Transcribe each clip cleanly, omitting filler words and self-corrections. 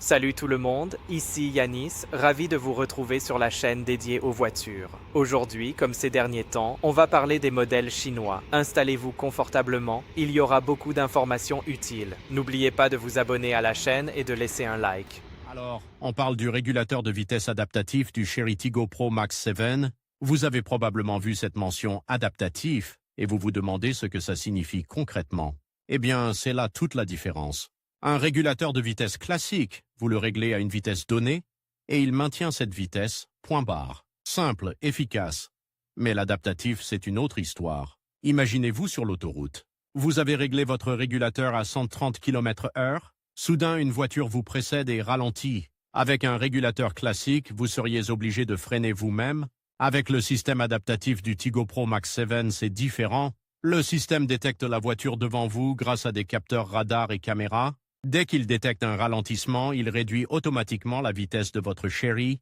Salut tout le monde, ici Yanis, ravi de vous retrouver sur la chaîne dédiée aux voitures. Aujourd'hui, comme ces derniers temps, on va parler des modèles chinois. Installez-vous confortablement, il y aura beaucoup d'informations utiles. N'oubliez pas de vous abonner à la chaîne et de laisser un like. Alors, on parle du régulateur de vitesse adaptatif du Chery Tiggo Pro Max 7. Vous avez probablement vu cette mention adaptatif et vous vous demandez ce que ça signifie concrètement. Eh bien, c'est là toute la différence. Un régulateur de vitesse classique, vous le réglez à une vitesse donnée et il maintient cette vitesse, point barre. Simple, efficace. Mais l'adaptatif, c'est une autre histoire. Imaginez-vous sur l'autoroute. Vous avez réglé votre régulateur à 130 km/h. Soudain, une voiture vous précède et ralentit. Avec un régulateur classique, vous seriez obligé de freiner vous-même. Avec le système adaptatif du Tiggo Pro Max 7, c'est différent. Le système détecte la voiture devant vous grâce à des capteurs radar et caméras. Dès qu'il détecte un ralentissement, il réduit automatiquement la vitesse de votre Chery.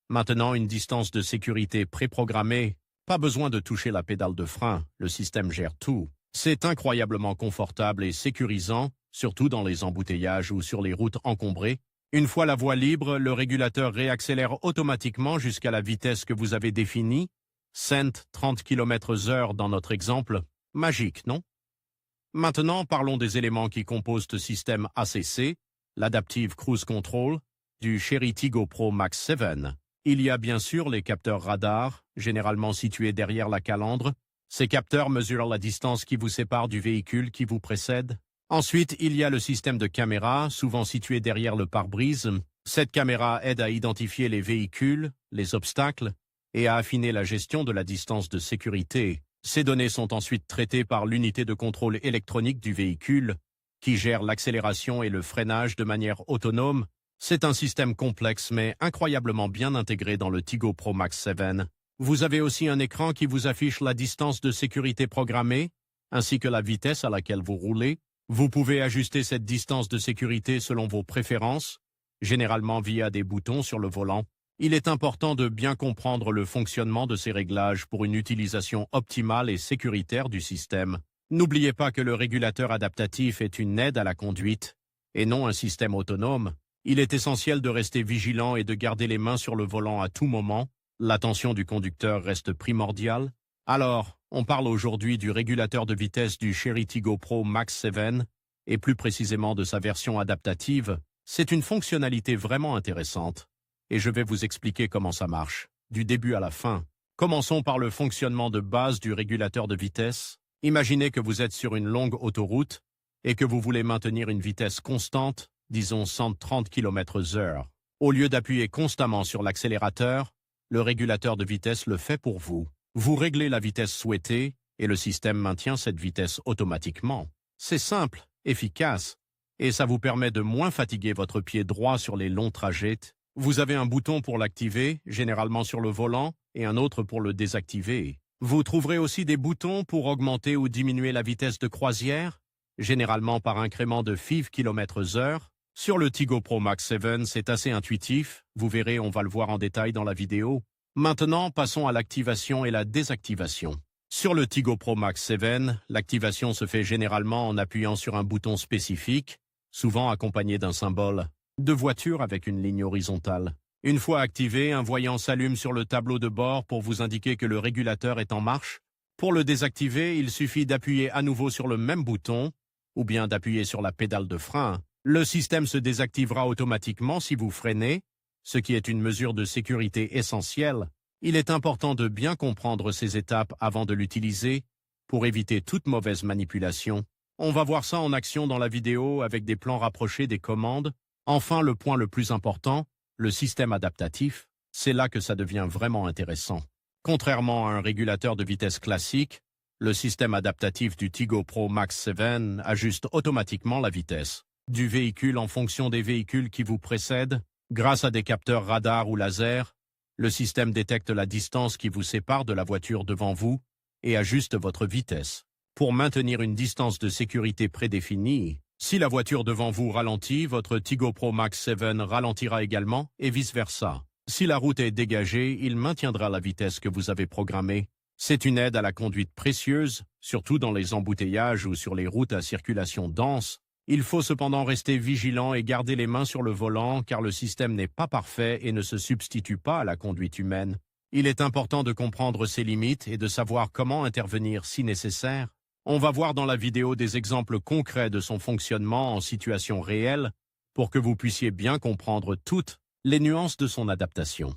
Maintenant, une distance de sécurité préprogrammée. Pas besoin de toucher la pédale de frein, le système gère tout. C'est incroyablement confortable et sécurisant, surtout dans les embouteillages ou sur les routes encombrées. Une fois la voie libre, le régulateur réaccélère automatiquement jusqu'à la vitesse que vous avez définie. 30 km/h dans notre exemple. Magique, non? Maintenant, parlons des éléments qui composent ce système ACC, l'Adaptive Cruise Control, du Chery Tiggo Pro Max 7. Il y a bien sûr les capteurs radar, généralement situés derrière la calandre. Ces capteurs mesurent la distance qui vous sépare du véhicule qui vous précède. Ensuite, il y a le système de caméra, souvent situé derrière le pare-brise. Cette caméra aide à identifier les véhicules, les obstacles, et à affiner la gestion de la distance de sécurité. Ces données sont ensuite traitées par l'unité de contrôle électronique du véhicule, qui gère l'accélération et le freinage de manière autonome. C'est un système complexe mais incroyablement bien intégré dans le Tiggo Pro Max 7. Vous avez aussi un écran qui vous affiche la distance de sécurité programmée, ainsi que la vitesse à laquelle vous roulez. Vous pouvez ajuster cette distance de sécurité selon vos préférences, généralement via des boutons sur le volant. Il est important de bien comprendre le fonctionnement de ces réglages pour une utilisation optimale et sécuritaire du système. N'oubliez pas que le régulateur adaptatif est une aide à la conduite, et non un système autonome. Il est essentiel de rester vigilant et de garder les mains sur le volant à tout moment. L'attention du conducteur reste primordiale. Alors, on parle aujourd'hui du régulateur de vitesse du Chery Tiggo Pro Max 7, et plus précisément de sa version adaptative. C'est une fonctionnalité vraiment intéressante. Et je vais vous expliquer comment ça marche, du début à la fin. Commençons par le fonctionnement de base du régulateur de vitesse. Imaginez que vous êtes sur une longue autoroute et que vous voulez maintenir une vitesse constante, disons 130 km/h. Au lieu d'appuyer constamment sur l'accélérateur, le régulateur de vitesse le fait pour vous. Vous réglez la vitesse souhaitée et le système maintient cette vitesse automatiquement. C'est simple, efficace, et ça vous permet de moins fatiguer votre pied droit sur les longs trajets. Vous avez un bouton pour l'activer, généralement sur le volant, et un autre pour le désactiver. Vous trouverez aussi des boutons pour augmenter ou diminuer la vitesse de croisière, généralement par incrément de 5 km/h. Sur le Tiggo Pro Max 7, c'est assez intuitif. Vous verrez, on va le voir en détail dans la vidéo. Maintenant, passons à l'activation et la désactivation. Sur le Tiggo Pro Max 7, l'activation se fait généralement en appuyant sur un bouton spécifique, souvent accompagné d'un symbole de voiture avec une ligne horizontale. Une fois activé, un voyant s'allume sur le tableau de bord pour vous indiquer que le régulateur est en marche. Pour le désactiver, il suffit d'appuyer à nouveau sur le même bouton, ou bien d'appuyer sur la pédale de frein. Le système se désactivera automatiquement si vous freinez, ce qui est une mesure de sécurité essentielle. Il est important de bien comprendre ces étapes avant de l'utiliser pour éviter toute mauvaise manipulation. On va voir ça en action dans la vidéo avec des plans rapprochés des commandes. Enfin, le point le plus important, le système adaptatif, c'est là que ça devient vraiment intéressant. Contrairement à un régulateur de vitesse classique, le système adaptatif du Tiggo Pro Max 7 ajuste automatiquement la vitesse du véhicule en fonction des véhicules qui vous précèdent. Grâce à des capteurs radar ou laser, le système détecte la distance qui vous sépare de la voiture devant vous et ajuste votre vitesse. Pour maintenir une distance de sécurité prédéfinie, si la voiture devant vous ralentit, votre Tiggo Pro Max 7 ralentira également et vice-versa. Si la route est dégagée, il maintiendra la vitesse que vous avez programmée. C'est une aide à la conduite précieuse, surtout dans les embouteillages ou sur les routes à circulation dense. Il faut cependant rester vigilant et garder les mains sur le volant car le système n'est pas parfait et ne se substitue pas à la conduite humaine. Il est important de comprendre ses limites et de savoir comment intervenir si nécessaire. On va voir dans la vidéo des exemples concrets de son fonctionnement en situation réelle pour que vous puissiez bien comprendre toutes les nuances de son adaptation.